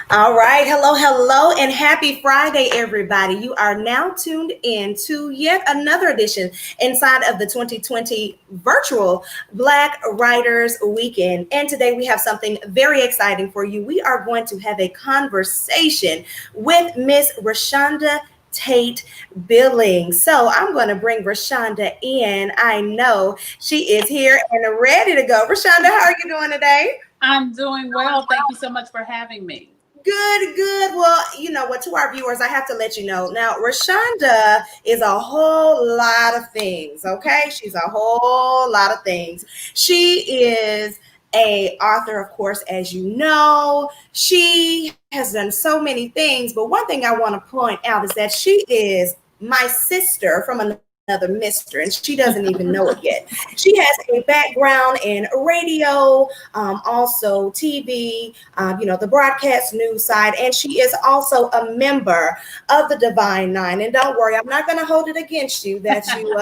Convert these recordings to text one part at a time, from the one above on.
All right. Hello, hello, and happy Friday, everybody. You are now tuned in to yet another edition inside of the 2020 virtual Black Writers Weekend. And today we have something very exciting for you. We are going to have a conversation with Miss Reshonda Tate Billings. So I'm going to bring Reshonda in. I know she is here and ready to go. Reshonda, how are you doing today? I'm doing well. Thank you so much for having me. Good, good. Well, you know what, to our viewers, I have to let you know. Now, Reshonda is a whole lot of things, okay? She's a whole lot of things. She is a author, of course, as you know. She has done so many things, but one thing I want to point out is that she is my sister from another mister, and she doesn't even know it yet. She has a background in radio, also TV, the broadcast news side, and she is also a member of the Divine Nine. And don't worry, I'm not going to hold it against you that you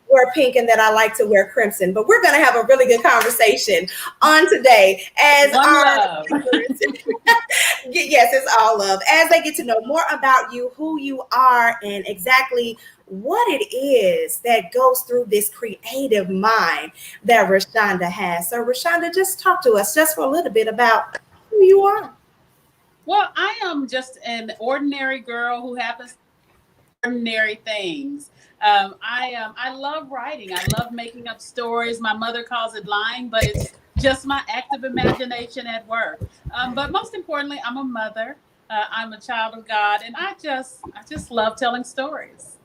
wear pink and that I like to wear crimson, but we're going to have a really good conversation on today as One our love. yes, it's all love as they get to know more about you, who you are, and exactly what it is that goes through this creative mind that Reshonda has. So, Reshonda, just talk to us just for a little bit about who you are. Well, I am just an ordinary girl who happens to do ordinary things. I love writing. I love making up stories. My mother calls it lying, but it's just my active imagination at work. But most importantly, I'm a mother. I'm a child of God, and I just love telling stories.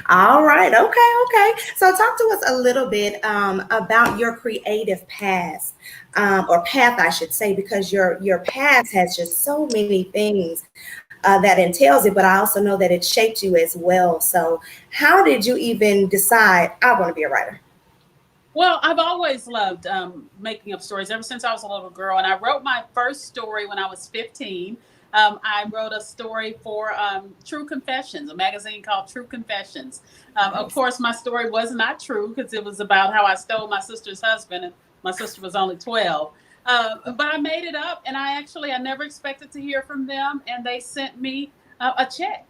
All right. Okay. Okay. So, talk to us a little bit about your creative past, or path, I should say, because your past has just so many things that entails it. But I also know that it shaped you as well. So, how did you even decide I want to be a writer? Well, I've always loved making up stories ever since I was a little girl. And I wrote my first story when I was 15. I wrote a story for True Confessions, a magazine called True Confessions. Of Nice. course, my story was not true because it was about how I stole my sister's husband, and my sister was only 12. But I made it up, and I never expected to hear from them. And they sent me a check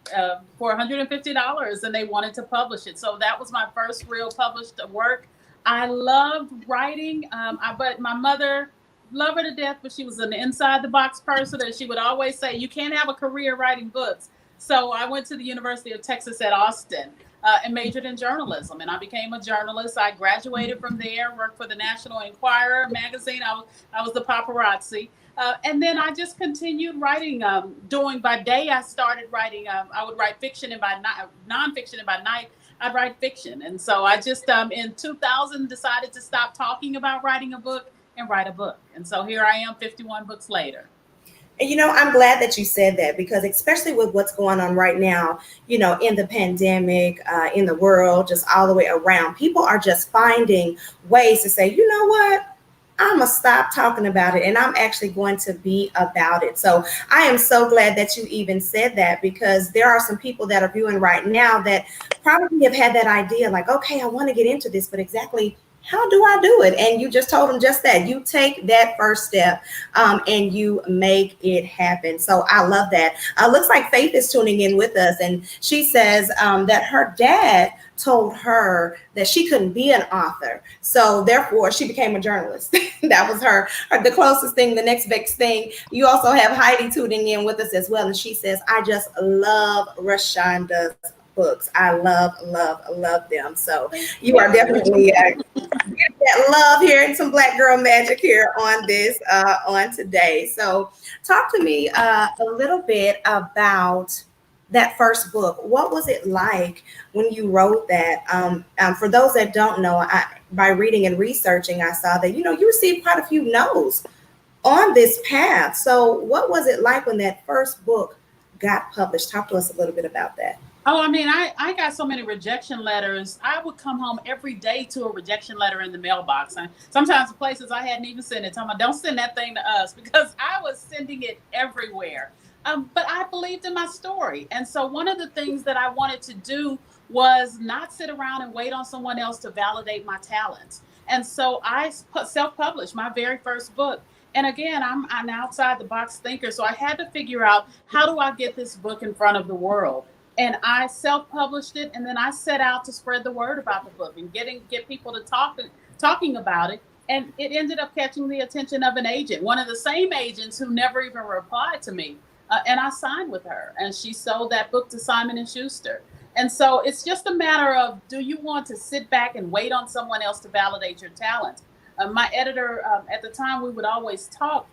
for $150, and they wanted to publish it. So that was my first real published work. I loved writing, but my mother loved her to death, but she was an inside the box person, and she would always say, "You can't have a career writing books." So I went to the University of Texas at Austin and majored in journalism, and I became a journalist. I graduated from there, worked for the National Enquirer magazine. I was the paparazzi. And then I just continued writing. Doing by day, I started writing. I would write fiction, and by night, nonfiction, and by night, I'd write fiction. And so I just in 2000 decided to stop talking about writing a book and write a book. And so here I am 51 books later. And I'm glad that you said that because, especially with what's going on right now, in the pandemic, in the world, just all the way around, people are just finding ways to say, you know what? I'm going to stop talking about it and I'm actually going to be about it. So I am so glad that you even said that because there are some people that are viewing right now that probably have had that idea like, okay, I want to get into this, but exactly how do I do it? And you just told them just that. You take that first step and you make it happen. So I love that. Looks like Faith is tuning in with us, and she says that her dad told her that she couldn't be an author, so therefore she became a journalist. That was the closest thing, the next best thing. You also have Heidi tuning in with us as well, and she says, "I just love Reshonda's books. I love, love, love them." So Thank you are you. definitely getting that love here and some Black girl magic here on this on today. So talk to me a little bit about that first book. What was it like when you wrote that? For those that don't know, by reading and researching, I saw that you received quite a few no's on this path. So what was it like when that first book got published? Talk to us a little bit about that. Oh, I mean, I got so many rejection letters. I would come home every day to a rejection letter in the mailbox. And sometimes the places I hadn't even sent it, telling me, don't send that thing to us because I was sending it everywhere. But I believed in my story. And so one of the things that I wanted to do was not sit around and wait on someone else to validate my talents. And so I self published my very first book. And again, I'm an outside the box thinker. So I had to figure out, how do I get this book in front of the world? And I self-published it, and then I set out to spread the word about the book and get people to talking about it. And it ended up catching the attention of an agent, one of the same agents who never even replied to me. And I signed with her, and she sold that book to Simon and Schuster. And so it's just a matter of, do you want to sit back and wait on someone else to validate your talent? My editor, at the time, we would always talk,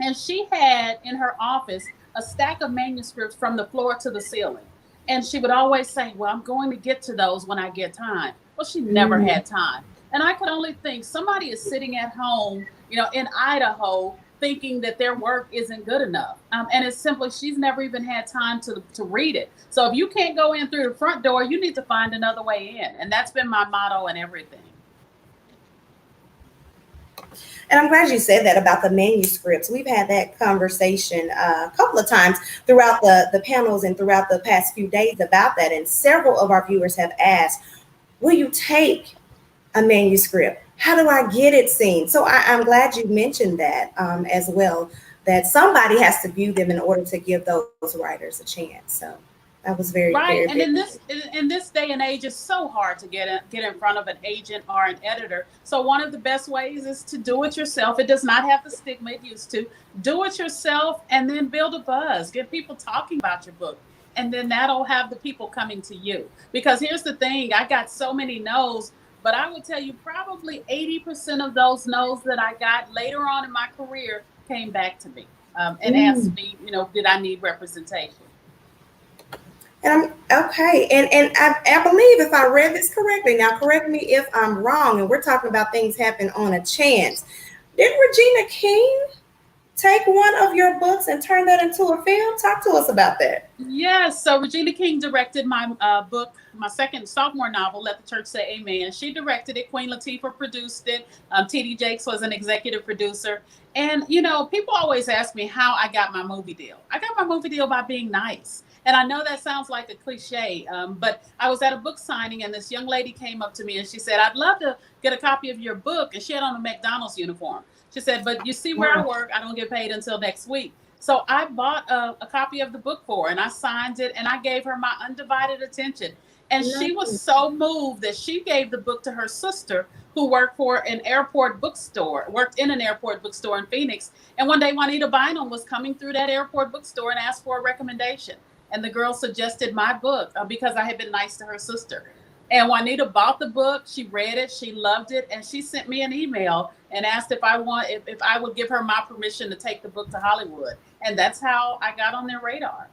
and she had in her office a stack of manuscripts from the floor to the ceiling. And she would always say, well, I'm going to get to those when I get time. Well, she never had time. And I could only think, somebody is sitting at home, in Idaho, thinking that their work isn't good enough. And it's simply, she's never even had time to read it. So if you can't go in through the front door, you need to find another way in. And that's been my motto and everything. And I'm glad you said that about the manuscripts. We've had that conversation a couple of times throughout the panels and throughout the past few days about that. And several of our viewers have asked, will you take a manuscript? How do I get it seen? So I'm glad you mentioned that as well, that somebody has to view them in order to give those writers a chance. So that was very, right. very, And very in this day and age, it's so hard to get in front of an agent or an editor. So one of the best ways is to do it yourself. It does not have the stigma it used to. Do it yourself, and then build a buzz. Get people talking about your book. And then that'll have the people coming to you. Because here's the thing, I got so many no's, but I would tell you probably 80% of those no's that I got later on in my career came back to me and asked me, did I need representation? And I'm okay. And I believe, if I read this correctly, now correct me if I'm wrong, and we're talking about things happen on a chance. Did Regina King take one of your books and turn that into a film? Talk to us about that. Yes. So Regina King directed my book, my second sophomore novel, Let the Church Say Amen. She directed it. Queen Latifah produced it. T.D. Jakes was an executive producer. And, people always ask me how I got my movie deal. I got my movie deal by being nice. And I know that sounds like a cliche, but I was at a book signing, and this young lady came up to me and she said, I'd love to get a copy of your book. And she had on a McDonald's uniform. She said, but you see where I work, I don't get paid until next week. So I bought a copy of the book for her, and I signed it, and I gave her my undivided attention. And she was so moved that she gave the book to her sister, who worked in an airport bookstore in Phoenix. And one day Juanita Bynum was coming through that airport bookstore and asked for a recommendation. And the girl suggested my book because I had been nice to her sister. And Juanita bought the book. She read it. She loved it. And she sent me an email and asked if I would give her my permission to take the book to Hollywood. And that's how I got on their radar.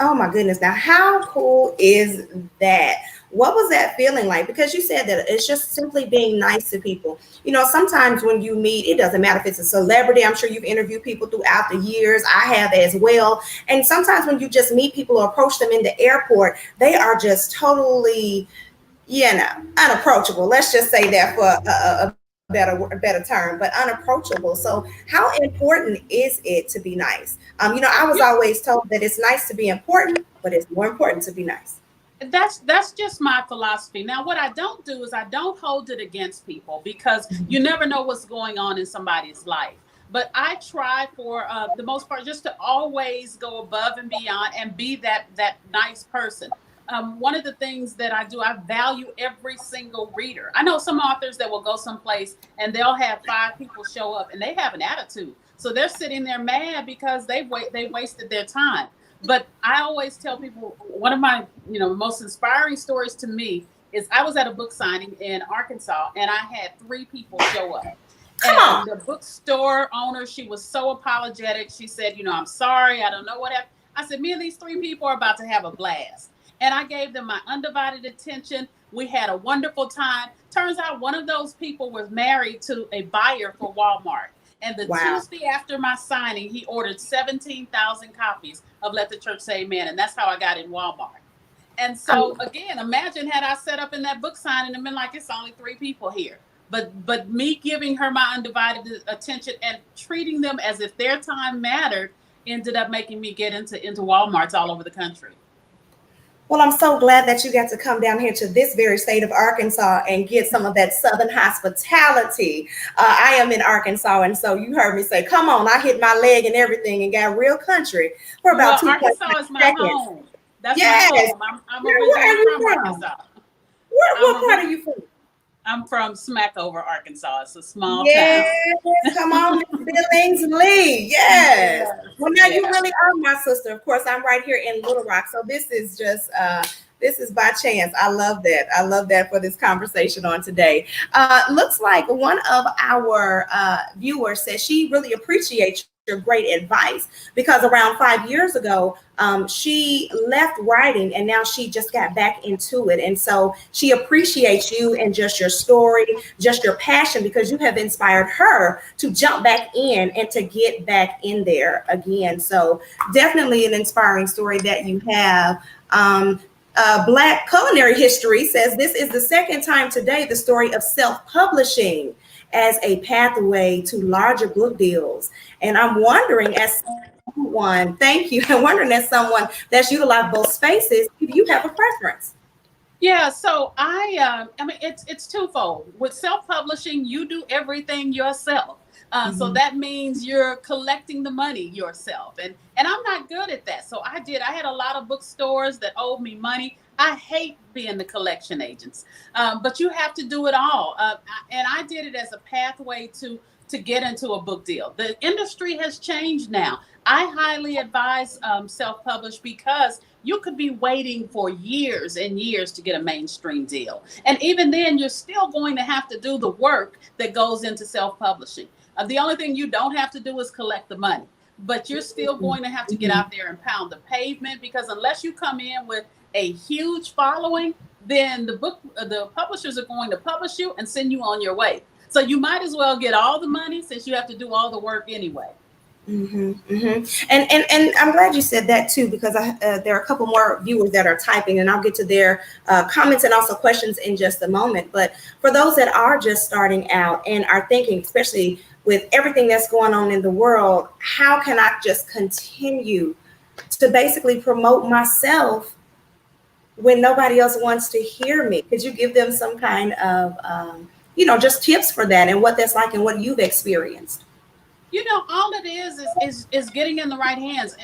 Oh my goodness. Now, how cool is that? What was that feeling like? Because you said that it's just simply being nice to people. Sometimes when you meet, it doesn't matter if it's a celebrity. I'm sure you've interviewed people throughout the years. I have as well. And sometimes when you just meet people or approach them in the airport, they are just totally, unapproachable. Let's just say that for a better term, but unapproachable. So how important is it to be nice? I was always told that it's nice to be important, but it's more important to be nice. That's just my philosophy. Now, what I don't do is I don't hold it against people, because you never know what's going on in somebody's life. But I try for the most part just to always go above and beyond and be that nice person. One of the things that I do, I value every single reader. I know some authors that will go someplace and they'll have 5 people show up and they have an attitude. So they're sitting there mad because they wasted their time. But I always tell people, one of my most inspiring stories to me is I was at a book signing in Arkansas, and I had 3 people show up. And the bookstore owner, she was so apologetic. She said, I'm sorry, I don't know what happened. I said, me and these 3 people are about to have a blast. And I gave them my undivided attention. We had a wonderful time. Turns out one of those people was married to a buyer for Walmart. And the Tuesday after my signing, he ordered 17,000 copies of Let the Church Say Amen. And that's how I got in Walmart. And so, again, imagine had I set up in that book signing and been like, it's only 3 people here. But me giving her my undivided attention and treating them as if their time mattered ended up making me get into Walmarts all over the country. Well, I'm so glad that you got to come down here to this very state of Arkansas and get some of that Southern hospitality. I am in Arkansas, and so you heard me say, come on, I hit my leg and everything and got real country for about Well, 2.5 Arkansas is my seconds. home. That's my Yes. home. I'm Where are originally you from from? Arkansas. What I'm part are you from? I'm from Smackover, Arkansas. It's a small Yes, town. come on, Miss Billingsley. Yes. Yes, Well, now you yes. really are my sister. Of course, I'm right here in Little Rock, so this is just this is by chance. I love that. I love that for this conversation on today. Looks like one of our viewers says she really appreciates your great advice because around 5 years ago, she left writing and now she just got back into it. And so she appreciates you and just your story, just your passion, because you have inspired her to jump back in and to get back in there again. So definitely an inspiring story that you have. Black Culinary History says this is the second time today the story of self-publishing as a pathway to larger book deals. And I'm wondering, as someone, thank you, I'm wondering as someone that's utilized both spaces, if you have a preference. Yeah, so I mean, it's twofold. With self-publishing, you do everything yourself. So that means you're collecting the money yourself, and I'm not good at that. So I had a lot of bookstores that owed me money. I hate being the collection agents, but you have to do it all. And I did it as a pathway to get into a book deal. The industry has changed now. I highly advise self-publish because you could be waiting for years and years to get a mainstream deal. And even then, you're still going to have to do the work that goes into self-publishing. The only thing you don't have to do is collect the money, but you're still going to have to get out there and pound the pavement, because unless you come in with a huge following, then the publishers are going to publish you and send you on your way. So you might as well get all the money, since you have to do all the work anyway. And I'm glad you said that too, because there are a couple more viewers that are typing, and I'll get to their comments and also questions in just a moment. But for those that are just starting out and are thinking, especially with everything that's going on in the world, how can I just continue to basically promote myself when nobody else wants to hear me? Could you give them some kind of, just tips for that and what that's like and what you've experienced? All it is getting in the right hands.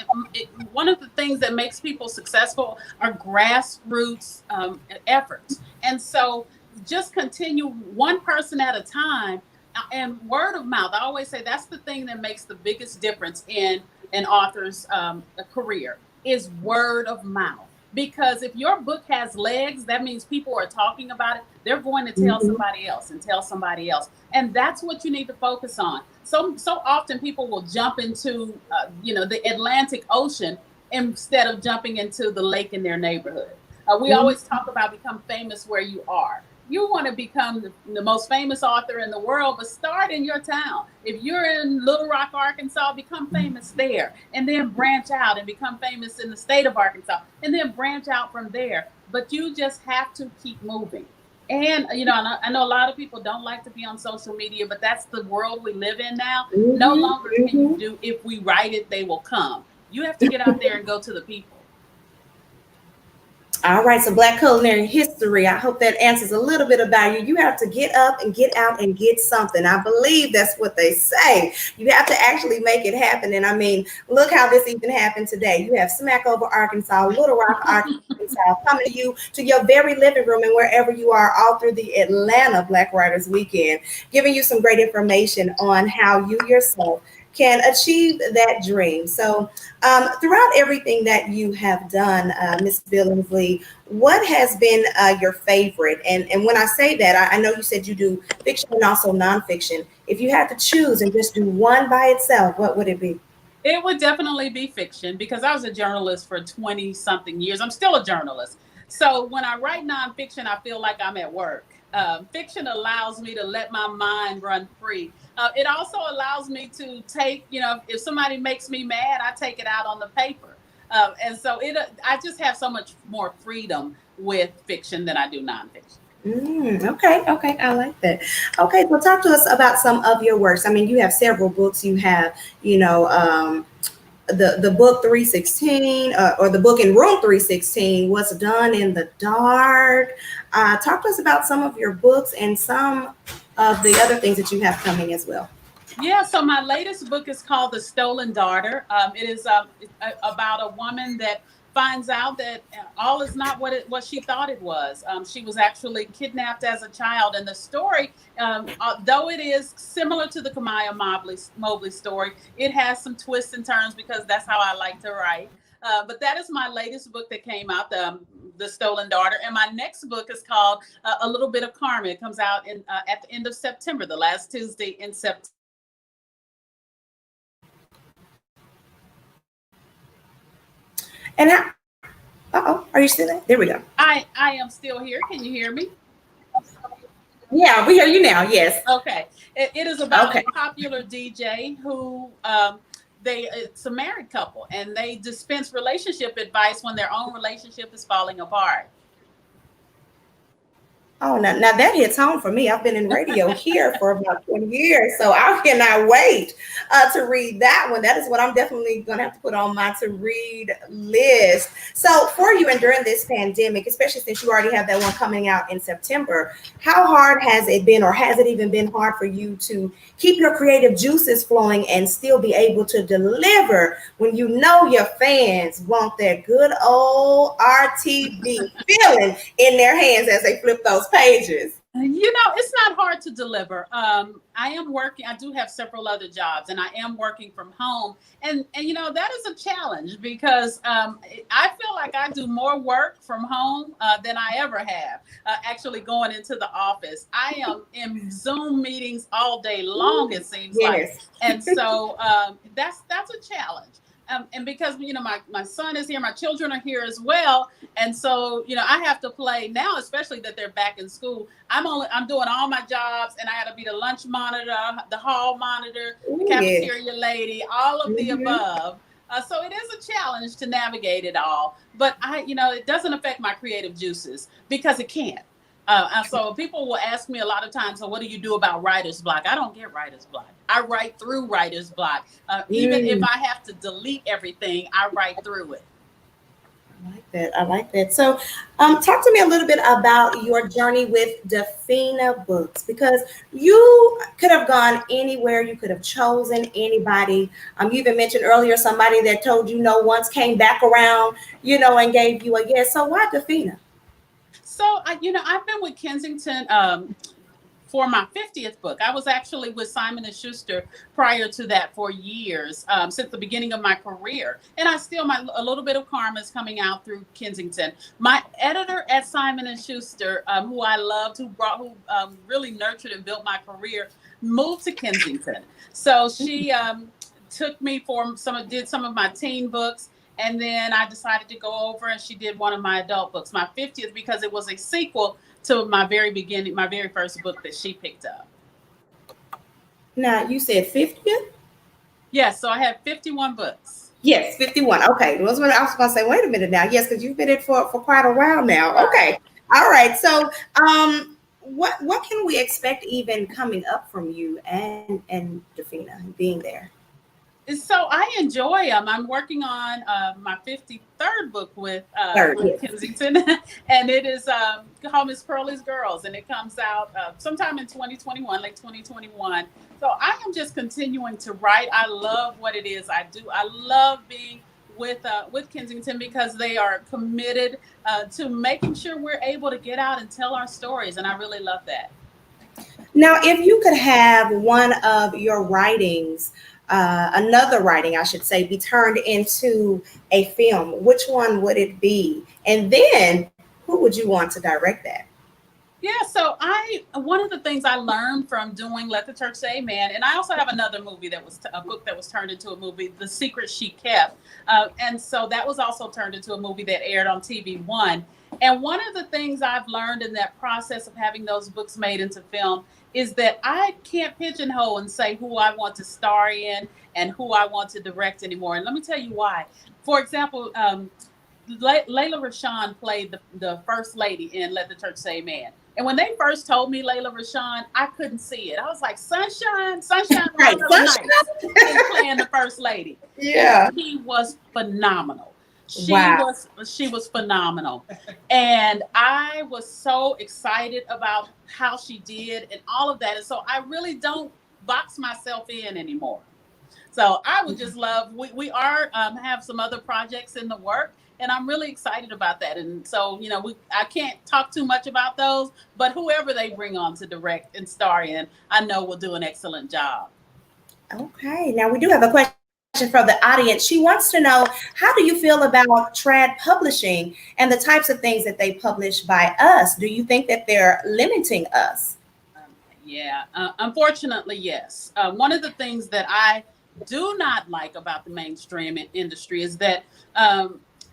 One of the things that makes people successful are grassroots efforts. And so just continue one person at a time, and word of mouth. I always say that's the thing that makes the biggest difference in an author's career, is word of mouth. Because if your book has legs, that means people are talking about it. They're going to tell somebody else and tell somebody else. And that's what you need to focus on. So often people will jump into, the Atlantic Ocean instead of jumping into the lake in their neighborhood. We always talk about become famous where you are. You want to become the most famous author in the world, but start in your town. If you're in Little Rock, Arkansas, become famous there, and then branch out and become famous in the state of Arkansas, and then branch out from there. But you just have to keep moving. And, I know a lot of people don't like to be on social media, but that's the world we live in now. No longer can you do, if we write it, they will come. You have to get out there and go to the people. All right, so Black Culinary History, I hope that answers a little bit about you. You have to get up and get out and get something. I believe that's what they say. You have to actually make it happen. And I mean, look how this even happened today. You have Smackover, Arkansas, Little Rock, Arkansas, coming to you to your very living room and wherever you are all through the Atlanta Black Writers Weekend, giving you some great information on how you yourself can achieve that dream. So throughout everything that you have done, Ms. Billingsley, what has been your favorite? And when I say that, I know you said you do fiction and also nonfiction. If you had to choose and just do one by itself, what would it be? It would definitely be fiction, because I was a journalist for 20 something years. I'm still a journalist. So when I write nonfiction, I feel like I'm at work. Fiction allows me to let my mind run free. It also allows me to take, if somebody makes me mad, I take it out on the paper. And so I just have so much more freedom with fiction than I do nonfiction. Okay, I like that. Okay, well, talk to us about some of your works. I mean, you have several books. You have, the book 316 or the book in room 316 was done in the dark. Talk to us about some of your books and some of the other things that you have coming as well. Yeah, so my latest book is called The Stolen Daughter. It is about a woman that finds out that all is not what she thought it was. She was actually kidnapped as a child, and the story, though it is similar to the Kamaya Mobley story, it has some twists and turns because that's how I like to write. But that is my latest book that came out, The Stolen Daughter. And my next book is called A Little Bit of Karma. It comes out at the end of September, the last Tuesday in September. And are you still there? There we go. I am still here. Can you hear me? Yeah, we hear you now. Yes. Okay. It is about a popular DJ who it's a married couple, and they dispense relationship advice when their own relationship is falling apart. Oh, now that hits home for me. I've been in radio here for about 20 years, so I cannot wait to read that one. That is what I'm definitely going to have to put on my to read list. So for you and during this pandemic, especially since you already have that one coming out in September, how hard has it been, or has it even been hard for you to keep your creative juices flowing and still be able to deliver when you know your fans want that good old RTV feeling in their hands as they flip those pages? It's not hard to deliver. I am working. I do have several other jobs, and I am working from home. And that is a challenge because I feel like I do more work from home than I ever have actually going into the office. I am in Zoom meetings all day long, it seems like. And so that's a challenge. And because my son is here, my children are here as well, and so I have to play now, especially that they're back in school. I'm doing all my jobs, and I got to be the lunch monitor, the hall monitor, the cafeteria lady, all of the above. So it is a challenge to navigate it all, but it doesn't affect my creative juices because it can't. So people will ask me a lot of times, so what do you do about writer's block? I don't get writer's block. I write through writer's block. Even if I have to delete everything, I write through it. I like that. So talk to me a little bit about your journey with Dafina Books, because you could have gone anywhere. You could have chosen anybody. You even mentioned earlier somebody that told you no once, came back around, and gave you a yes. So why Dafina? So, I've been with Kensington for my 50th book. I was actually with Simon & Schuster prior to that for years, since the beginning of my career. And A Little Bit of Karma is coming out through Kensington. My editor at Simon & Schuster, who I loved, who really nurtured and built my career, moved to Kensington. So she took me did some of my teen books. And then I decided to go over, and she did one of my adult books, my 50th, because it was a sequel to my very first book that she picked up. Now, you said 50th? Yes, so I have 51 books. Yes, 51. Okay. That's what I was going to say. Wait a minute now. Yes, because you've been in for quite a while now. Okay. All right. So what can we expect even coming up from you and Dafina being there? So I enjoy them. I'm working on my 53rd book with Kensington, and it is called Miss Pearlie's Girls, and it comes out sometime in 2021, late 2021. So I am just continuing to write. I love what it is I do. I love being with Kensington because they are committed to making sure we're able to get out and tell our stories, and I really love that. Now, if you could have one of your writings, another writing, I should say, be turned into a film, which one would it be? And then who would you want to direct that? Yeah, so one of the things I learned from doing Let the Church Say Amen, and I also have another movie that was a book that was turned into a movie, The Secret She Kept. And so that was also turned into a movie that aired on TV1. And one of the things I've learned in that process of having those books made into film is that I can't pigeonhole and say who I want to star in and who I want to direct anymore. And let me tell you why. For example, Layla Rashawn played the first lady in Let the Church Say Amen. And when they first told me Layla Rashawn, I couldn't see it. I was like, sunshine, sunshine, Right, sunshine. And playing the first lady. Yeah. And she was phenomenal. She was phenomenal. And I was so excited about how she did and all of that. And so I really don't box myself in anymore. So I would just love, we are have some other projects in the work, and I'm really excited about that. And so, you know, I can't talk too much about those, but whoever they bring on to direct and star in, I know will do an excellent job. Okay, now we do have a question from the audience. She wants to know, how do you feel about trad publishing and the types of things that they publish by us? Do you think that they're limiting us? Unfortunately, yes. One of the things that I do not like about the mainstream industry is that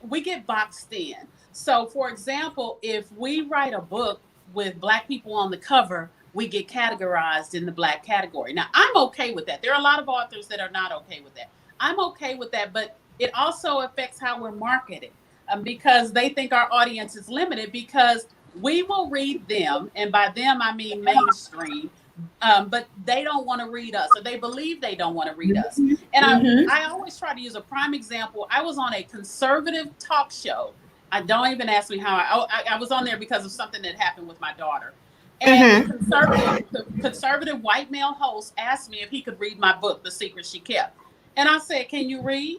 we get boxed in. So, for example, if we write a book with Black people on the cover, we get categorized in the Black category. Now, I'm okay with that. There are a lot of authors that are not okay with that. I'm okay with that, but it also affects how we're marketed because they think our audience is limited, because we will read them, and by them I mean mainstream, but they don't want to read us, or they believe they don't want to read us. And I always try to use a prime example. I was on a conservative talk show. Don't even ask me how. I was on there because of something that happened with my daughter. And the conservative white male host asked me if he could read my book, The Secret She Kept. And I said, "Can you read?"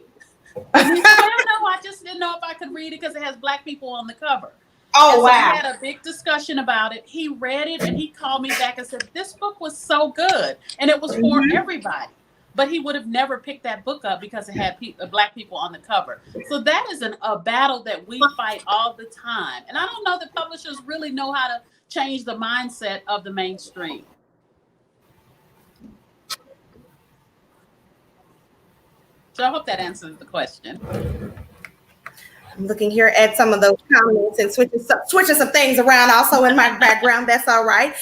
And he said, "No, I just didn't know if I could read it because it has Black people on the cover." Oh, wow. wow. We had a big discussion about it. He read it and he called me back and said, "This book was so good. And it was for everybody." But he would have never picked that book up because it had Black people on the cover. So that is a battle that we fight all the time. And I don't know that publishers really know how to change the mindset of the mainstream. So I hope that answers the question. I'm looking here at some of those comments and switching some things around also in my background. That's all right.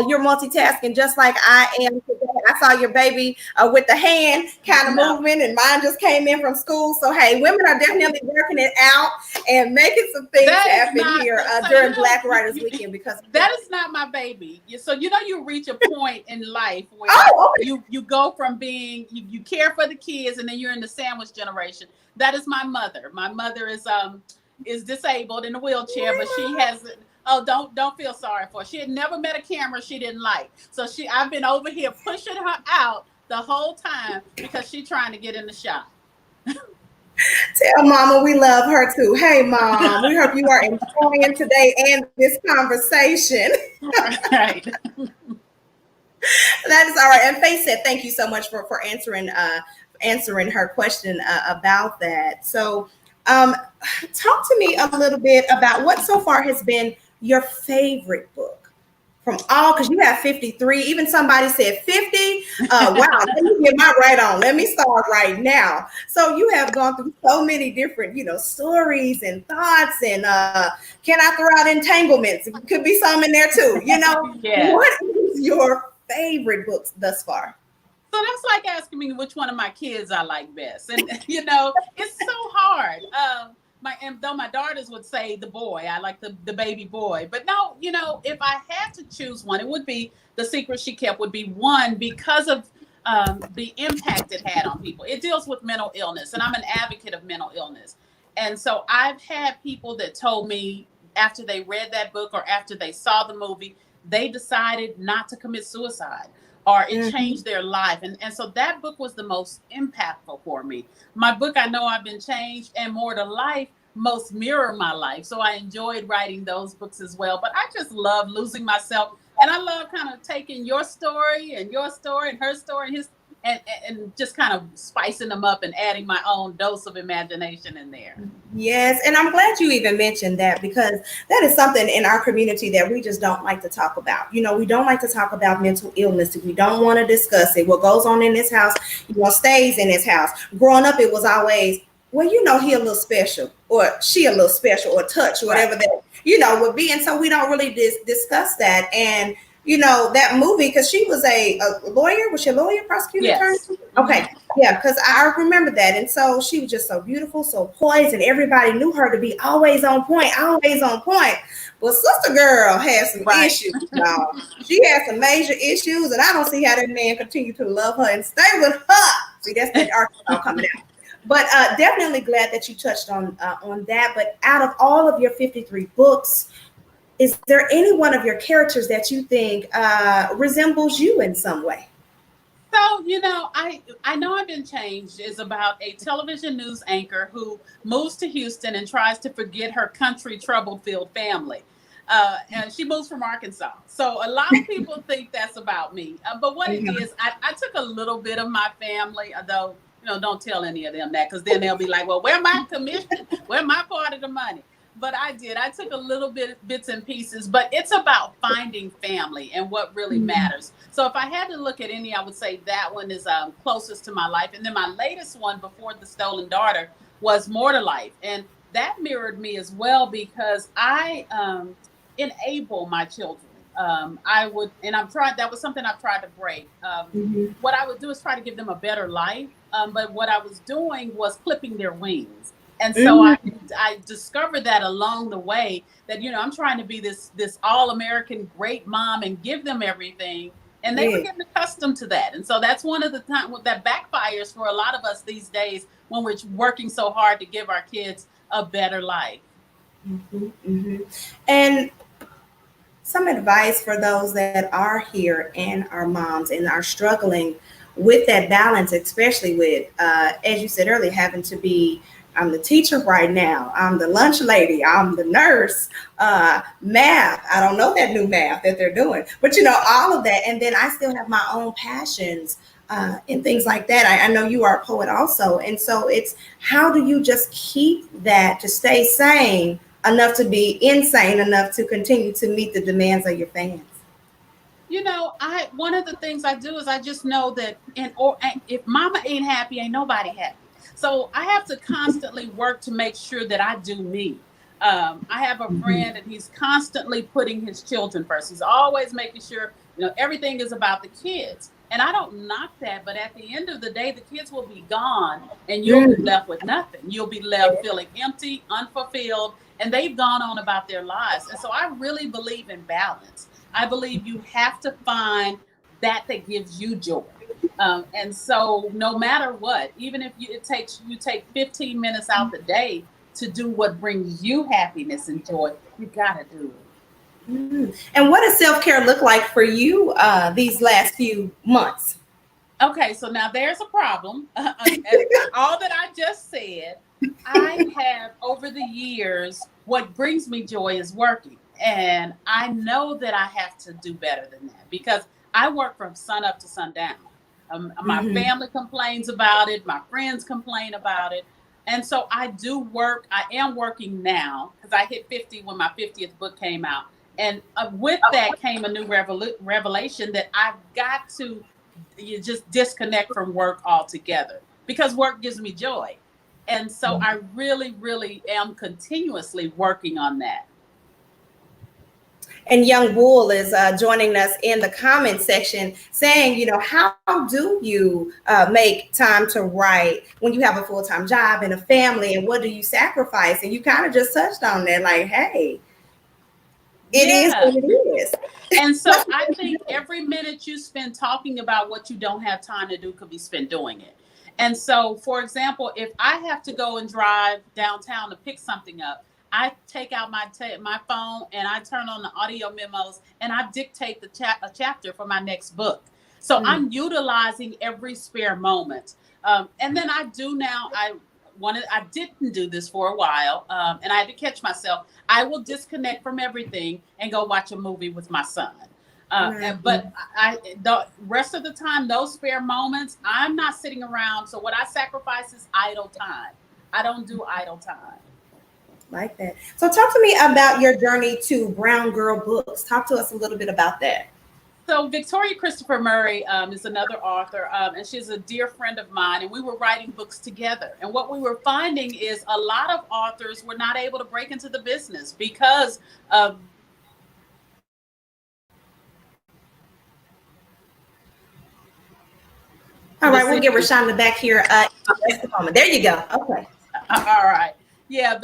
You're multitasking just like I am today. I saw your baby with the hand kind of movement, and mine just came in from school. So, hey, women are definitely working it out and making some things happen here during Black Writers Weekend, because that is not my baby. So, you know, you reach a point in life where you go from being, you care for the kids, and then you're in the sandwich generation. That is my mother. My mother is disabled in a wheelchair, but she has. Oh, don't feel sorry for her. She had never met a camera she didn't like. So I've been over here pushing her out the whole time because she's trying to get in the shop. Tell Mama we love her too. Hey, Mom, we hope you are enjoying today and this conversation. Right. That is all right. And Faye said, thank you so much for answering her question about that. So talk to me a little bit about what so far has been your favorite book from all, because you have 53. Even somebody said 50. Wow, let me get my right on. Let me start right now. So you have gone through so many different, stories and thoughts, and can I throw out entanglements? Could be some in there too. Yeah. What is your favorite books thus far? So that's like asking me which one of my kids I like best. And, it's so hard. Though my daughters would say the boy, I like the baby boy. But no, if I had to choose one, it would be The Secret She Kept would be one, because of the impact it had on people. It deals with mental illness, and I'm an advocate of mental illness. And so I've had people that told me after they read that book or after they saw the movie, they decided not to commit suicide, or it changed their life. And so that book was the most impactful for me. My book, I Know I've Been Changed, and More to Life most mirror my life. So I enjoyed writing those books as well. But I just love losing myself. And I love kind of taking your story and her story and his, and just kind of spicing them up and adding my own dose of imagination in there. Yes, and I'm glad you even mentioned that, because that is something in our community that we just don't like to talk about. We don't like to talk about mental illness. We don't want to discuss it. What goes on in this house, stays in this house. Growing up, it was always, well, he a little special, or she a little special, or touch, or whatever that, would be. And so we don't really discuss that. And that movie, because she was a lawyer. Was she a lawyer, prosecutor, attorney? Yes. Okay, yeah, because I remember that. And so she was just so beautiful, so poised, and everybody knew her to be always on point, always on point. But Sister Girl had some issues, y'all. She had some major issues, and I don't see how that man continued to love her and stay with her. See, that's the Arkansas coming out. But definitely glad that you touched on that. But out of all of your 53 books, is there any one of your characters that you think resembles you in some way? So, I know I've been changed is about a television news anchor who moves to Houston and tries to forget her country trouble-filled family. And she moves from Arkansas. So a lot of people think that's about me. But what it is, I took a little bit of my family, although, don't tell any of them that, because then they'll be like, well, where my commission? Where my part of the money? But I did. I took a little bits and pieces, but it's about finding family and what really matters. So if I had to look at any, I would say that one is closest to my life. And then my latest one before The Stolen Daughter was More to Life. And that mirrored me as well, because I enable my children. That was something I've tried to break. What I would do is try to give them a better life. But what I was doing was clipping their wings. And so I discovered that along the way that, I'm trying to be this all-American great mom and give them everything. And they were getting accustomed to that. And so that's one of the times that backfires for a lot of us these days when we're working so hard to give our kids a better life. And some advice for those that are here and are moms and are struggling with that balance, especially with, as you said earlier, having to be, I'm the teacher right now, I'm the lunch lady, I'm the nurse, math. I don't know that new math that they're doing, but all of that. And then I still have my own passions and things like that. I know you are a poet also. And so it's, how do you just keep that to stay sane enough to be insane enough to continue to meet the demands of your fans? One of the things I do is I just know that if mama ain't happy, ain't nobody happy. So I have to constantly work to make sure that I do me. I have a friend and he's constantly putting his children first. He's always making sure, everything is about the kids. And I don't knock that, but at the end of the day, the kids will be gone and you'll be left with nothing. You'll be left feeling empty, unfulfilled, and they've gone on about their lives. And so I really believe in balance. I believe you have to find that gives you joy. And so no matter what, even if you take 15 minutes out the day to do what brings you happiness and joy, you got to do it. And what does self-care look like for you these last few months? Okay, so now there's a problem. All that I just said, I have over the years, what brings me joy is working. And I know that I have to do better than that because I work from sun up to sundown. My family complains about it. My friends complain about it. And so I do work. I am working now because I hit 50 when my 50th book came out. And with that came a new revelation that I've got to just disconnect from work altogether because work gives me joy. And so I really, really am continuously working on that. And Young Bull is joining us in the comment section saying, how do you make time to write when you have a full-time job and a family, and what do you sacrifice? And you kind of just touched on that, like, hey, it is what it is. And so I think every minute you spend talking about what you don't have time to do could be spent doing it. And so, for example, if I have to go and drive downtown to pick something up, I take out my phone and I turn on the audio memos and I dictate a chapter for my next book. So I'm utilizing every spare moment. And then I do now, I didn't do this for a while and I had to catch myself. I will disconnect from everything and go watch a movie with my son. But the rest of the time, those spare moments, I'm not sitting around. So what I sacrifice is idle time. I don't do idle time. Like that. So talk to me about your journey to Brown Girl Books. Talk to us a little bit about that. So Victoria Christopher Murray is another author, and she's a dear friend of mine, and we were writing books together. And what we were finding is a lot of authors were not able to break into the business because of All right, we'll get Reshonda back here in just a moment. There you go. Okay. All right. Yeah,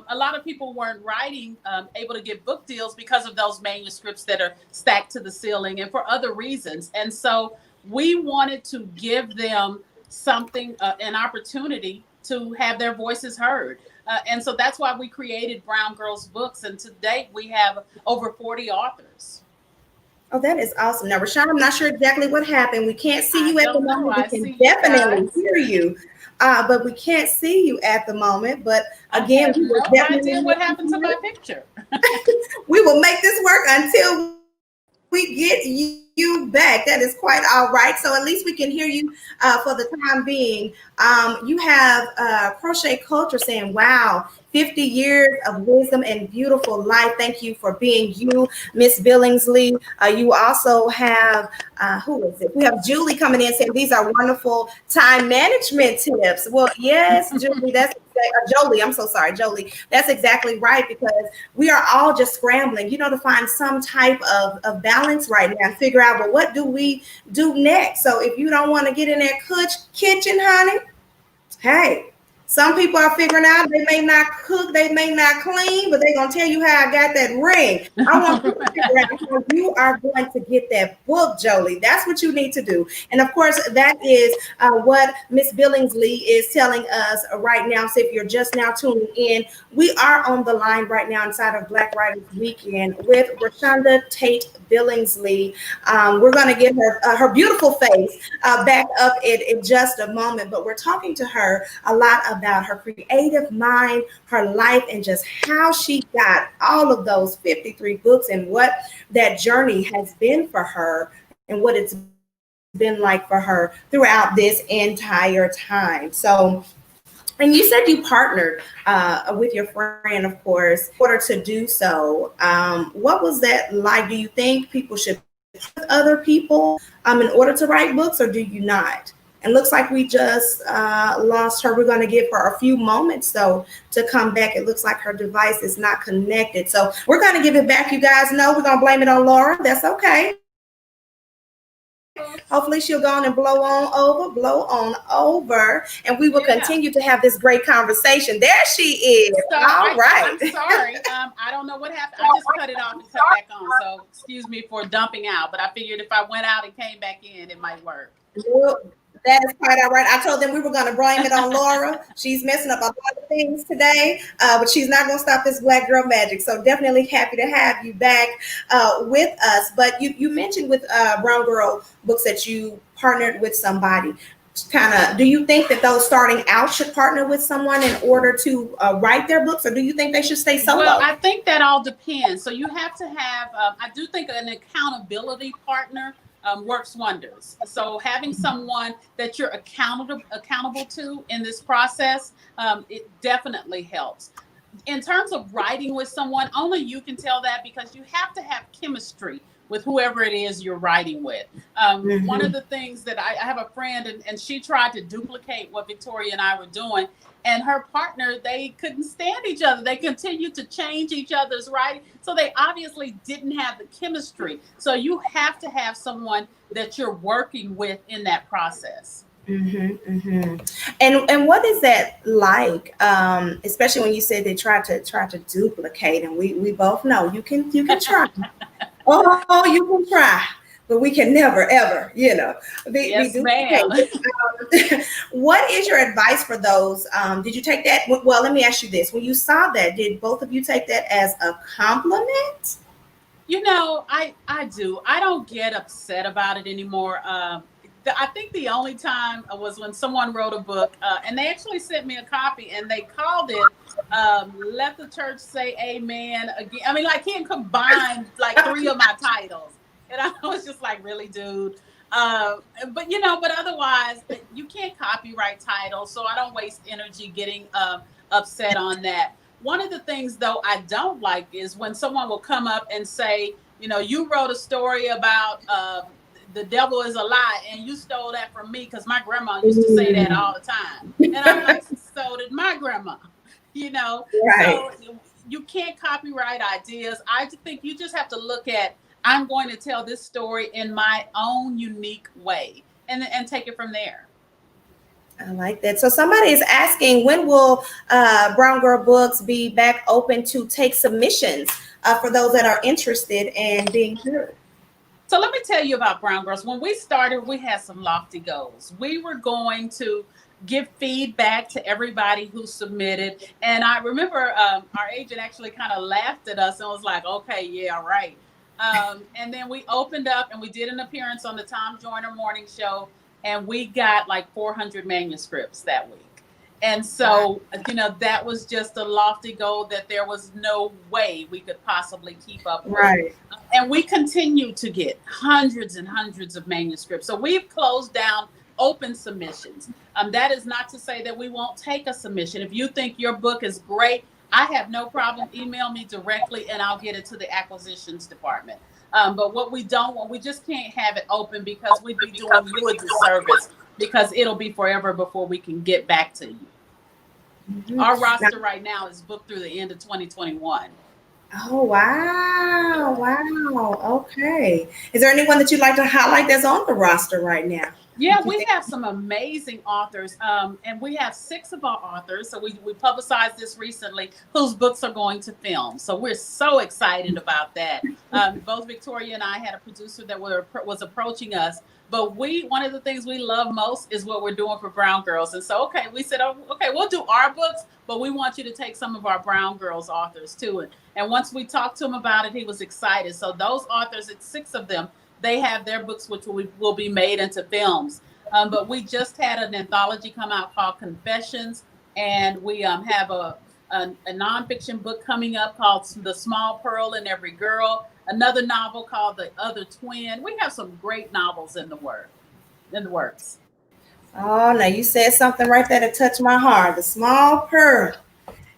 a lot of people weren't writing, able to get book deals because of those manuscripts that are stacked to the ceiling and for other reasons. And so we wanted to give them something, an opportunity to have their voices heard. And so that's why we created Brown Girls Books. And to date, we have over 40 authors. Oh, that is awesome. Now, Reshonda, I'm not sure exactly what happened. We can't see you at the moment. We can definitely hear you, but we can't see you at the moment. But again, we will definitely what happened to my picture. We will make this work until we get you back. That is quite all right. So at least we can hear you for the time being. You have Crochet Culture saying, wow, 50 years of wisdom and beautiful life. Thank you for being you, Miss Billingsley. You also have, who is it? We have Julie coming in saying, these are wonderful time management tips. Well, yes, Julie, that's Jolie. I'm so sorry, Jolie. That's exactly right, because we are all just scrambling, to find some type of balance right now and figure out, well, what do we do next? So if you don't want to get in that kitchen, honey, hey, some people are figuring out they may not cook, they may not clean, but they're going to tell you how I got that ring. I want you to figure out how you are going to get that book, Jolie. That's what you need to do. And of course, that is what Miss Billingsley is telling us right now. So if you're just now tuning in, we are on the line right now inside of Black Writers Weekend with Reshonda Tate Billingsley. We're going to get her beautiful face back up in just a moment, but we're talking to her a lot about her creative mind, her life, and just how she got all of those 53 books and what that journey has been for her and what it's been like for her throughout this entire time. So, and you said you partnered with your friend, of course, in order to do so. What was that like? Do you think people should with other people in order to write books, or do you not? And looks like we just lost her. We're going to give her a few moments, though, to come back. It looks like her device is not connected. So we're going to give it back. You guys know we're going to blame it on Laura. That's okay. Hopefully she'll go on and blow on over, and we will continue to have this great conversation. There she is. So all right. I'm sorry. I don't know what happened. I just cut it off and cut back on. So excuse me for dumping out, but I figured if I went out and came back in, it might work. Well, that is quite all right. I told them we were going to blame it on Laura. She's messing up a lot of things today, but she's not going to stop this Black girl magic. So definitely happy to have you back with us. But you mentioned with Brown Girl Books that you partnered with somebody. Do you think that those starting out should partner with someone in order to write their books, or do you think they should stay solo? Well, I think that all depends. So you have to have, I do think an accountability partner works wonders. So having someone that you're accountable to in this process, it definitely helps. In terms of writing with someone, only you can tell that, because you have to have chemistry with whoever it is you're writing with. One of the things that I have a friend, and she tried to duplicate what Victoria and I were doing, and her partner, they couldn't stand each other. They continued to change each other's writing. So they obviously didn't have the chemistry. So you have to have someone that you're working with in that process. And what is that like? Especially when you said they tried to duplicate, and we both know you can try. Oh, you can try, but we can never, ever, Yes, ma'am. What is your advice for those? Did you take that? Well, let me ask you this. When you saw that, did both of you take that as a compliment? I do. I don't get upset about it anymore. I think the only time was when someone wrote a book, and they actually sent me a copy, and they called it Let the Church Say Amen Again. I mean, like, he combined like 3 of my titles. And I was just like, really, dude? But otherwise, you can't copyright titles, so I don't waste energy getting upset on that. One of the things, though, I don't like is when someone will come up and say, you wrote a story about the devil is a lie, and you stole that from me because my grandma used to say that all the time. And I'm like, so did my grandma, Right. So you can't copyright ideas. I think you just have to look at, I'm going to tell this story in my own unique way. and take it from there. I like that. So somebody is asking, when will Brown Girl Books be back open to take submissions for those that are interested in being heard? So let me tell you about Brown Girls. When we started, we had some lofty goals. We were going to give feedback to everybody who submitted. And I remember our agent actually kind of laughed at us and was like, okay, yeah, right. And then we opened up and we did an appearance on the Tom Joyner Morning Show, and we got like 400 manuscripts that week. And so, that was just a lofty goal that there was no way we could possibly keep up with. Right. And we continue to get hundreds and hundreds of manuscripts. So we've closed down open submissions. That is not to say that we won't take a submission. If you think your book is great, I have no problem. Email me directly and I'll get it to the acquisitions department. But what we don't want, we just can't have it open because we'd be doing you a disservice, because it'll be forever before we can get back to you. Mm-hmm. Our roster right now is booked through the end of 2021. Oh, wow. Wow. Okay. Is there anyone that you'd like to highlight that's on the roster right now? Yeah, we have some amazing authors, and we have 6 of our authors. So we publicized this recently, whose books are going to film. So we're so excited about that. Both Victoria and I had a producer that was approaching us. But one of the things we love most is what we're doing for Brown Girls. And so, we said, okay, we'll do our books, but we want you to take some of our Brown Girls authors too. And once we talked to him about it, he was excited. So those authors, it's 6 of them, they have their books, which will be made into films. But we just had an anthology come out called Confessions. And we have a nonfiction book coming up called The Small Pearl in Every Girl. Another novel called The Other Twin. We have some great novels in the works. Oh, now you said something right there that touched my heart. The Small Pearl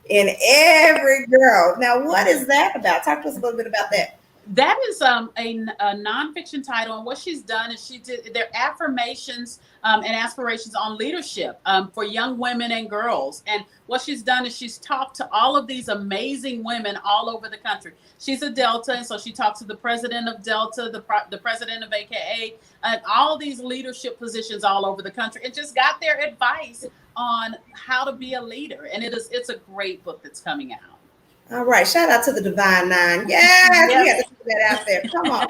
in Every Girl. Now, what is that about? Talk to us a little bit about that. That is a nonfiction title, and what she's done is their affirmations and aspirations on leadership for young women and girls. And what she's done is she's talked to all of these amazing women all over the country. She's a Delta, and so she talked to the president of Delta, the president of AKA, and all these leadership positions all over the country, and just got their advice on how to be a leader. And it's a great book that's coming out. All right. Shout out to the Divine Nine. Yes. We have to put that out there. Come on.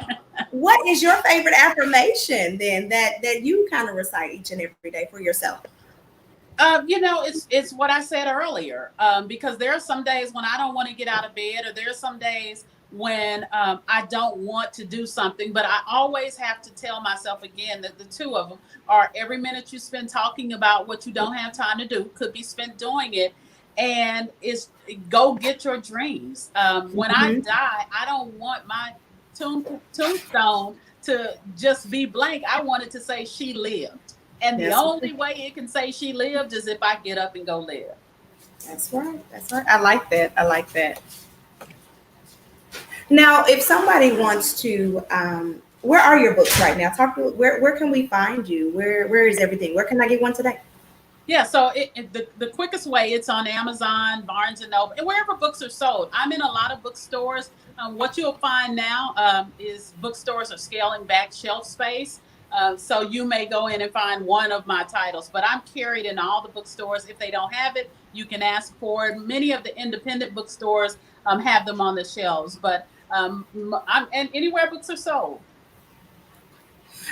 What is your favorite affirmation then that you kind of recite each and every day for yourself? It's what I said earlier, because there are some days when I don't want to get out of bed, or there are some days when I don't want to do something, but I always have to tell myself again that the 2 of them are: every minute you spend talking about what you don't have time to do could be spent doing it. And it's go get your dreams. When I die, I don't want my tombstone to just be blank. I want it to say she lived. And the only way it can say she lived is if I get up and go live. That's right. I like that. Now, if somebody wants to, where are your books right now? Where can we find you? Where is everything? Where can I get one today? Yeah, so the quickest way, it's on Amazon, Barnes & Noble, and wherever books are sold. I'm in a lot of bookstores. What you'll find now is bookstores are scaling back shelf space. So you may go in and find one of my titles, but I'm carried in all the bookstores. If they don't have it, you can ask for it. Many of the independent bookstores have them on the shelves, but and anywhere books are sold.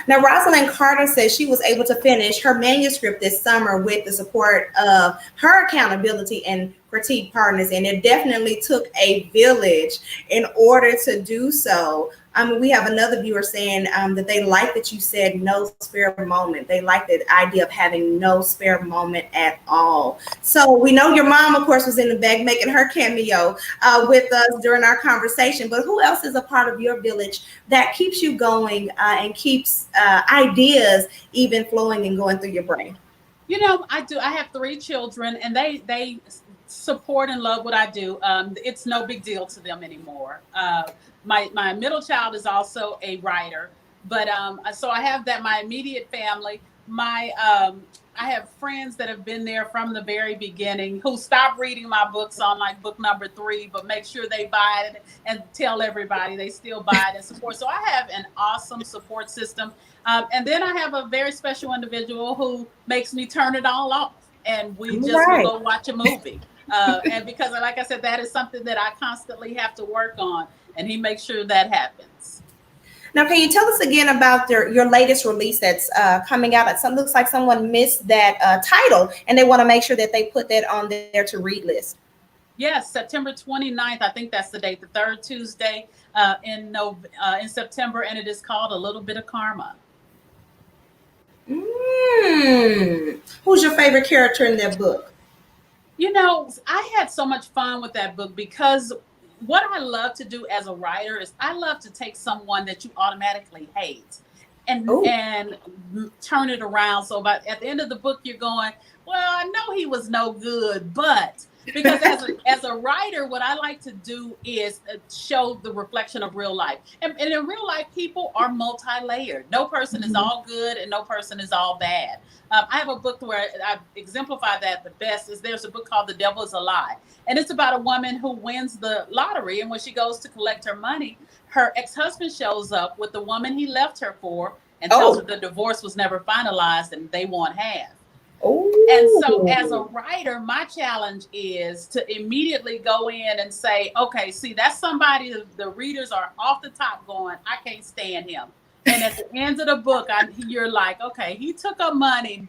Now, Rosalind Carter says she was able to finish her manuscript this summer with the support of her accountability and critique partners, and it definitely took a village in order to do so. We have another viewer saying that they like that you said no spare moment. They like the idea of having no spare moment at all. So we know your mom, of course, was in the back making her cameo with us during our conversation. But who else is a part of your village that keeps you going and keeps ideas even flowing and going through your brain? I do. I have 3 children, and they support and love what I do. It's no big deal to them anymore. My middle child is also a writer, but so I have that, my immediate family. I have friends that have been there from the very beginning who stopped reading my books on like book number 3, but make sure they buy it and tell everybody they still buy it and support. So I have an awesome support system. And then I have a very special individual who makes me turn it all off, and we just will go watch a movie. And because, like I said, that is something that I constantly have to work on, and he makes sure that happens. Now, can you tell us again about your latest release that's coming out? It looks like someone missed that title, and they want to make sure that they put that on their to-read list. Yes, September 29th. I think that's the date, the third Tuesday in September, and it is called A Little Bit of Karma. Who's your favorite character in that book? You know, I had so much fun with that book because what I love to do as a writer is I love to take someone that you automatically hate and turn it around. So at the end of the book, you're going, well, I know he was no good, but because as a writer, what I like to do is show the reflection of real life. And in real life, people are multi-layered. No person is all good and no person is all bad. I have a book where I exemplify that the best. There's a book called The Devil is a Lie. And it's about a woman who wins the lottery. And when she goes to collect her money, her ex-husband shows up with the woman he left her for and tells her the divorce was never finalized and they want half. And so as a writer, my challenge is to immediately go in and say, okay, see, that's somebody the readers are off the top going, I can't stand him. And at the end of the book, you're like, okay, he took her money,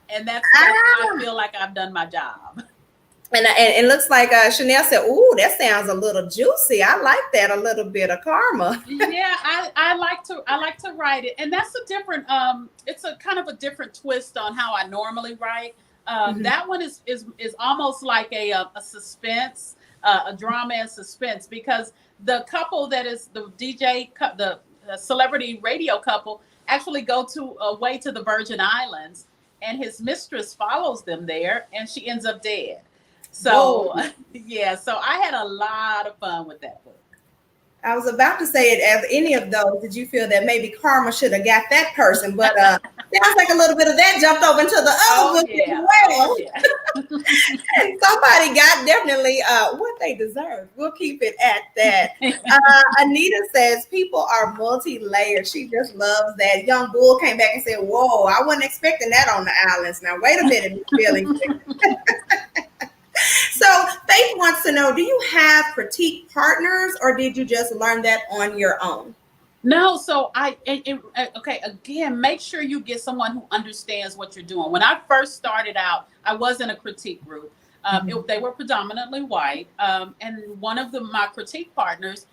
and that's I feel like I've done my job. And it looks like Chanel said, ooh, that sounds a little juicy. I like that, a little bit of karma. Yeah, I like to write it. And that's a different, it's a kind of a different twist on how I normally write. That one is almost like a suspense, a drama and suspense, because the couple that is the the celebrity radio couple actually go away to the Virgin Islands, and his mistress follows them there and she ends up dead. So, yeah, so I had a lot of fun with that book. I was about to say it as any of those. Did you feel that maybe karma should have got that person? But sounds like a little bit of that jumped over into the other book as well. And somebody got definitely what they deserve. We'll keep it at that. Anita says people are multi-layered. She just loves that. Young Bull came back and said, whoa, I wasn't expecting that on the islands. Now, wait a minute, Ms. Billingsley. So Faith wants to know, do you have critique partners or did you just learn that on your own? No, so again, make sure you get someone who understands what you're doing. When I first started out, I was in a critique group. They were predominantly white. And one of my critique partners,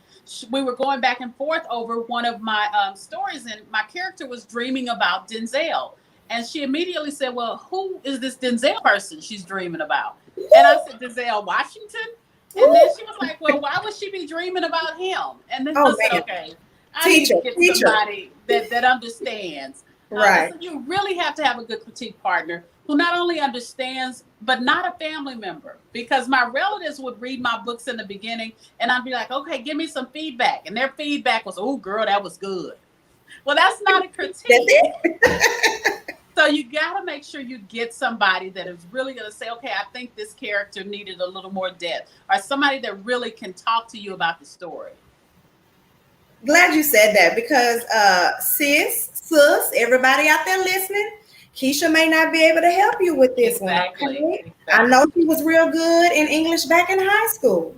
we were going back and forth over one of my stories, and my character was dreaming about Denzel. And she immediately said, well, who is this Denzel person she's dreaming about? And I said, Denzel Washington? And then she was like, well, why would she be dreaming about him? And then I said, okay, I need to get somebody that understands. Right. So you really have to have a good critique partner who not only understands, but not a family member. Because my relatives would read my books in the beginning and I'd be like, okay, give me some feedback. And their feedback was, oh, girl, that was good. Well, that's not a critique. So you got to make sure you get somebody that is really going to say, okay, I think this character needed a little more depth, or somebody that really can talk to you about the story. Glad you said that because sis, everybody out there listening, Keisha may not be able to help you with this one. Okay? I know she was real good in English back in high school,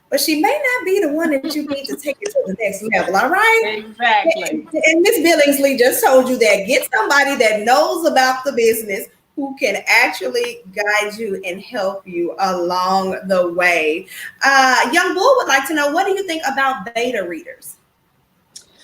but she may not be the one that you need to take it to the next level, all right? Exactly. And Miss Billingsley just told you that. Get somebody that knows about the business who can actually guide you and help you along the way. Young Bull would like to know, what do you think about beta readers?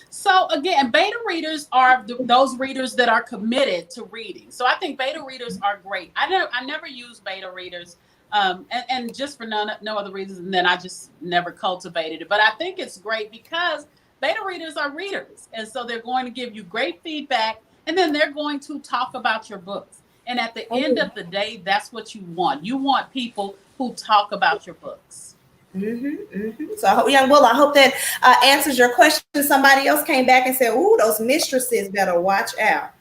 So again, beta readers are those readers that are committed to reading. So I think beta readers are great. I never use beta readers. And just for no other reason than I just never cultivated it. But I think it's great because beta readers are readers. And so they're going to give you great feedback and then they're going to talk about your books. And at the end of the day, that's what you want. You want people who talk about your books. So, Young Will, I hope that answers your question. Somebody else came back and said, ooh, those mistresses better watch out.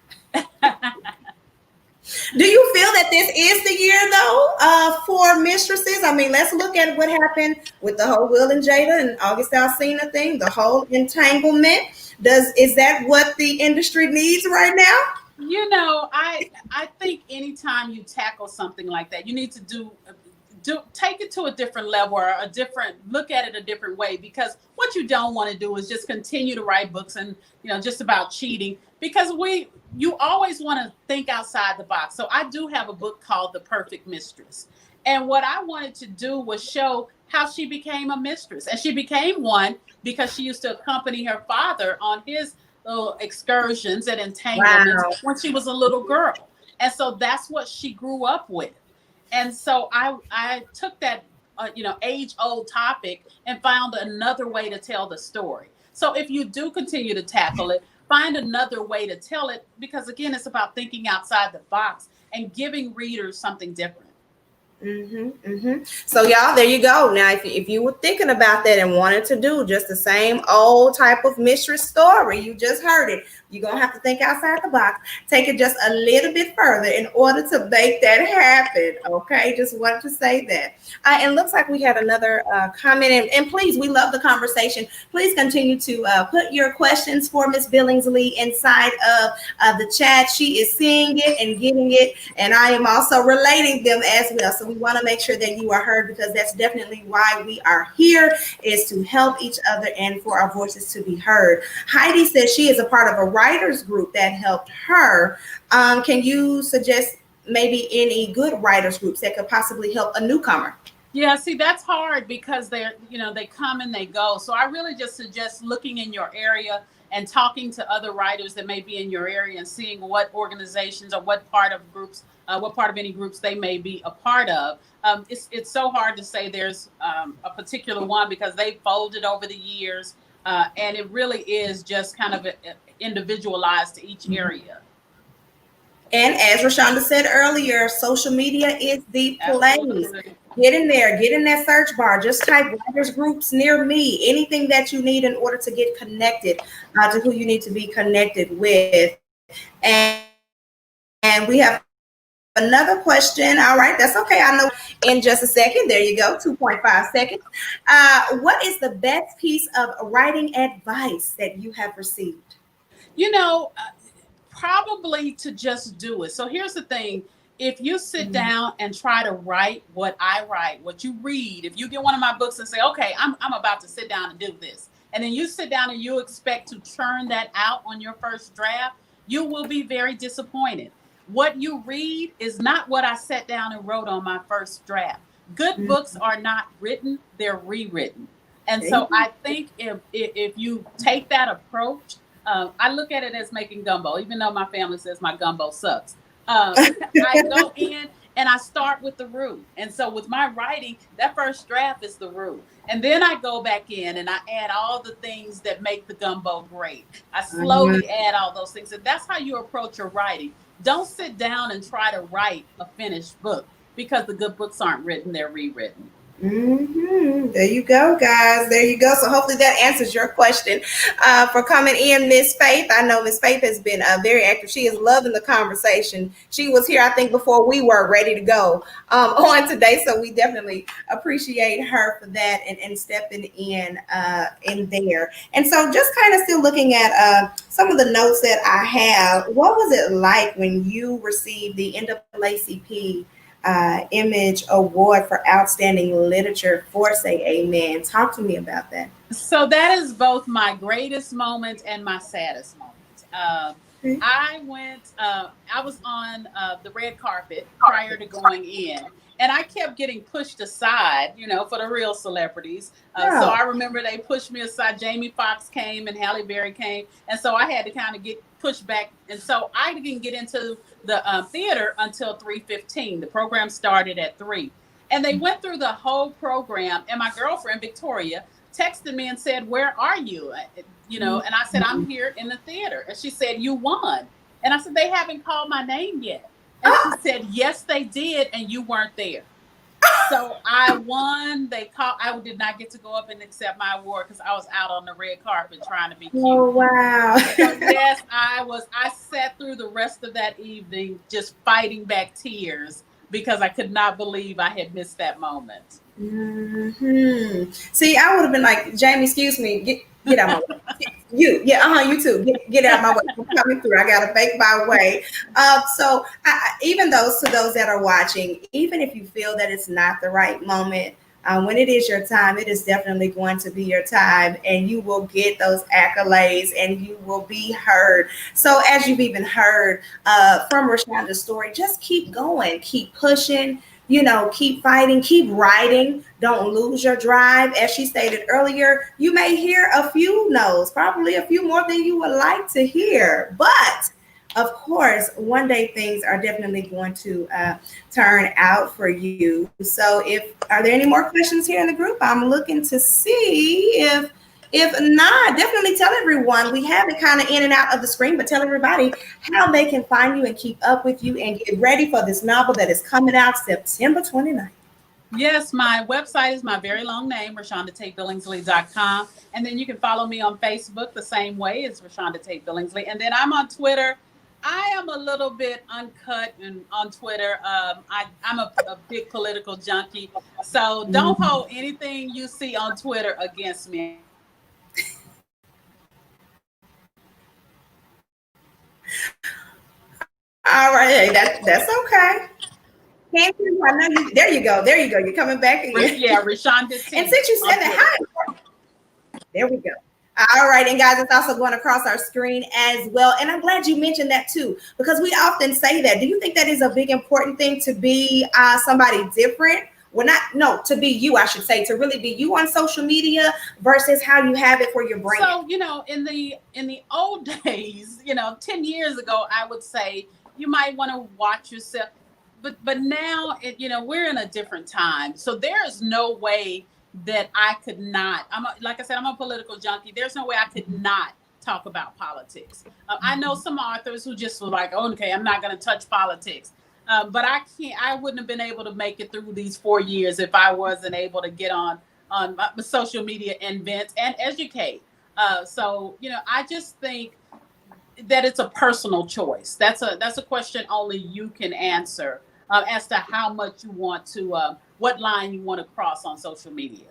Do you feel that this is the year, though, for mistresses? I mean, let's look at what happened with the whole Will and Jada and August Alsina thing, the whole entanglement. Is that what the industry needs right now? I think anytime you tackle something like that, you need to do take it to a different level, or a different look at it a different way, because what you don't want to do is just continue to write books and just about cheating, because you always want to think outside the box. So I do have a book called The Perfect Mistress, and what I wanted to do was show how she became a mistress, and she became one because she used to accompany her father on his little excursions and entanglements when she was a little girl, and so that's what she grew up with. And so I took that age-old topic and found another way to tell the story. So if you do continue to tackle it, find another way to tell it, because again, it's about thinking outside the box and giving readers something different. So y'all, there you go. Now, if you were thinking about that and wanted to do just the same old type of mistress story, you just heard it. You're going to have to think outside the box, take it just a little bit further in order to make that happen. Okay, just wanted to say that. And looks like we had another comment. And please, we love the conversation. Please continue to put your questions for Miss Billingsley inside of the chat. She is seeing it and getting it, and I am also relating them as well. So we want to make sure that you are heard, because that's definitely why we are here, is to help each other and for our voices to be heard. Heidi says she is a part of a writers group that helped her. Can you suggest maybe any good writers groups that could possibly help a newcomer? Yeah, see, that's hard because they come and they go. So I really just suggest looking in your area and talking to other writers that may be in your area and seeing what organizations or what part of any groups they may be a part of. It's so hard to say there's a particular one, because they folded over the years, and it really is just kind of individualized to each area. And as Reshonda said earlier, social media is the place. Absolutely. Get in there, get in that search bar, just type writers groups near me, anything that you need in order to get connected to who you need to be connected with. And we have another question. All right, that's okay. I know in just a second. There you go, 2.5 seconds. What is the best piece of writing advice that you have received? Probably to just do it. So here's the thing. If you sit down and try to write what I write, what you read, if you get one of my books and say, okay, I'm about to sit down and do this, and then you sit down and you expect to churn that out on your first draft, you will be very disappointed. What you read is not what I sat down and wrote on my first draft. Good books are not written, they're rewritten. And so I think if you take that approach, I look at it as making gumbo, even though my family says my gumbo sucks. I go in and I start with the root. And so with my writing, that first draft is the root. And then I go back in and I add all the things that make the gumbo great. I slowly add all those things. And that's how you approach your writing. Don't sit down and try to write a finished book, because the good books aren't written, they're rewritten. There you go, guys. There you go. So hopefully that answers your question for coming in, Miss Faith. I know Miss Faith has been very active. She is loving the conversation. She was here, I think, before we were ready to go on today. So we definitely appreciate her for that and stepping in there. And so just kind of still looking at some of the notes that I have. What was it like when you received the NAACP Image Award for Outstanding Literature for Say Amen? Talk to me about that. So that is both my greatest moment and my saddest moment. I was on the red carpet prior to going in, and I kept getting pushed aside, for the real celebrities. So I remember they pushed me aside. Jamie Foxx came and Halle Berry came, and so I had to kind of get pushed back. And so I didn't get into the theater until 3:15. The program started at 3. And they went through the whole program, and my girlfriend, Victoria, texted me and said, "Where are you?" And I said, "I'm here in the theater." And she said, "You won." And I said, "They haven't called my name yet." And she said, "Yes, they did, and you weren't there." So I won. I did not get to go up and accept my award because I was out on the red carpet trying to be cute. Oh, wow. So yes, I sat through the rest of that evening just fighting back tears because I could not believe I had missed that moment. Mm-hmm. See, I would have been like, Jamie, excuse me, get out my way. You too. Get out my way. I'm coming through. I gotta make my way. So even to those that are watching, even if you feel that it's not the right moment, when it is your time, it is definitely going to be your time, and you will get those accolades, and you will be heard. So as you've even heard from Reshonda's story, just keep going, keep pushing. Keep fighting, keep writing. Don't lose your drive. As she stated earlier, you may hear a few no's, probably a few more than you would like to hear. But of course, one day things are definitely going to turn out for you. So are there any more questions here in the group? I'm looking to see if not, definitely tell everyone. We have it kind of in and out of the screen, but tell everybody how they can find you and keep up with you and get ready for this novel that is coming out September 29th. Yes, my website is my very long name, ReshondaTateBillingsley.com. And then you can follow me on Facebook the same way as Reshonda Tate Billingsley. And then I'm on Twitter. I am a little bit uncut on Twitter. I'm a big political junkie. So don't hold anything you see on Twitter against me. All right, that's okay. Can't you? I know you. There you go. You're coming back again. Yeah, Reshonda Tate. And since you said that, there we go. All right, and guys, it's also going across our screen as well. And I'm glad you mentioned that too, because we often say that. Do you think that is a big important thing to be somebody different? To be you, I should say, to really be you on social media versus how you have it for your brand. So, in the old days, 10 years ago, I would say you might want to watch yourself. But now, we're in a different time. So there is no way that I could not. Like I said, I'm a political junkie. There's no way I could not talk about politics. I know some authors who just were like, oh, okay, I'm not going to touch politics. But I wouldn't have been able to make it through these 4 years if I wasn't able to get on social media and vent and educate. So, I just think that it's a personal choice. That's a question only you can answer as to how much you want to, what line you want to cross on social media.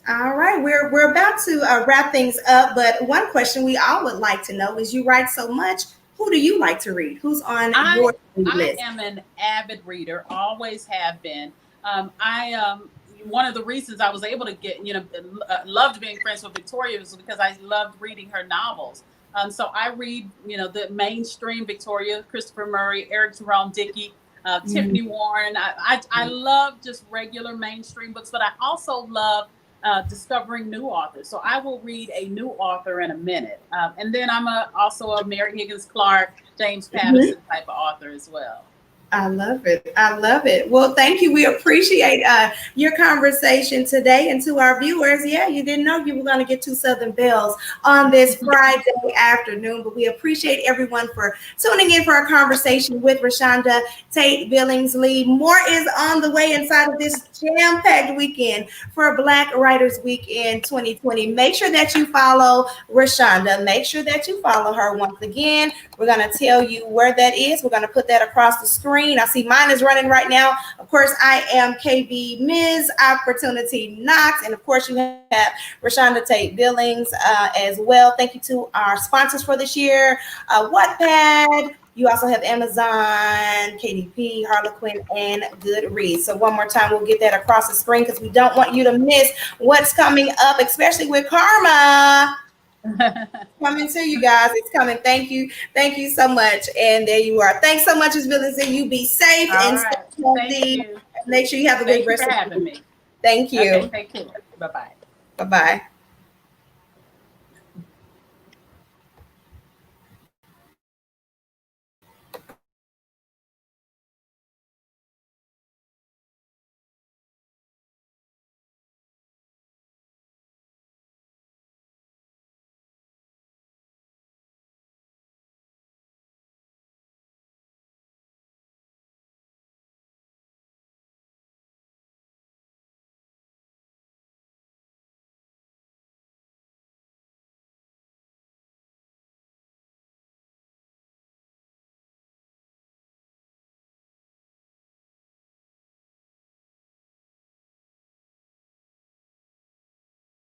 All right, we're about to wrap things up, but one question we all would like to know is, you write so much, who do you like to read? Who's on your list? I am an avid reader, always have been. One of the reasons I was able to get, loved being friends with Victoria was because I loved reading her novels. So I read, the mainstream Victoria, Christopher Murray, Eric Jerome Dickey, Tiffany Warren. I love just regular mainstream books, but I also love discovering new authors. So I will read a new author in a minute. And then I'm also a Mary Higgins Clark, James Patterson type of author as well. I love it. Well, thank you. We appreciate your conversation today. And to our viewers, you didn't know you were going to get 2 Southern Bells on this Friday afternoon, but we appreciate everyone for tuning in for our conversation with Reshonda Tate Billingsley. More is on the way inside of this jam-packed weekend for Black Writers Weekend 2020. Make sure that you follow Reshonda. Make sure that you follow her. Once again, we're going to tell you where that is. We're going to put that across the screen. I see mine is running right now. Of course, I am KB Ms. Opportunity Knox. And of course, you have Reshonda Tate Billings as well. Thank you to our sponsors for this year, Wattpad. You also have Amazon, KDP, Harlequin, and Goodreads. So one more time, we'll get that across the screen because we don't want you to miss what's coming up, especially with Karma. Coming to you guys. It's coming. Thank you so much. And there you are. Thanks so much, Ms. Billingsley. You be safe and stay healthy. Make sure you have a good rest of the week. Thank you. Okay, take care. Bye-bye. Bye-bye.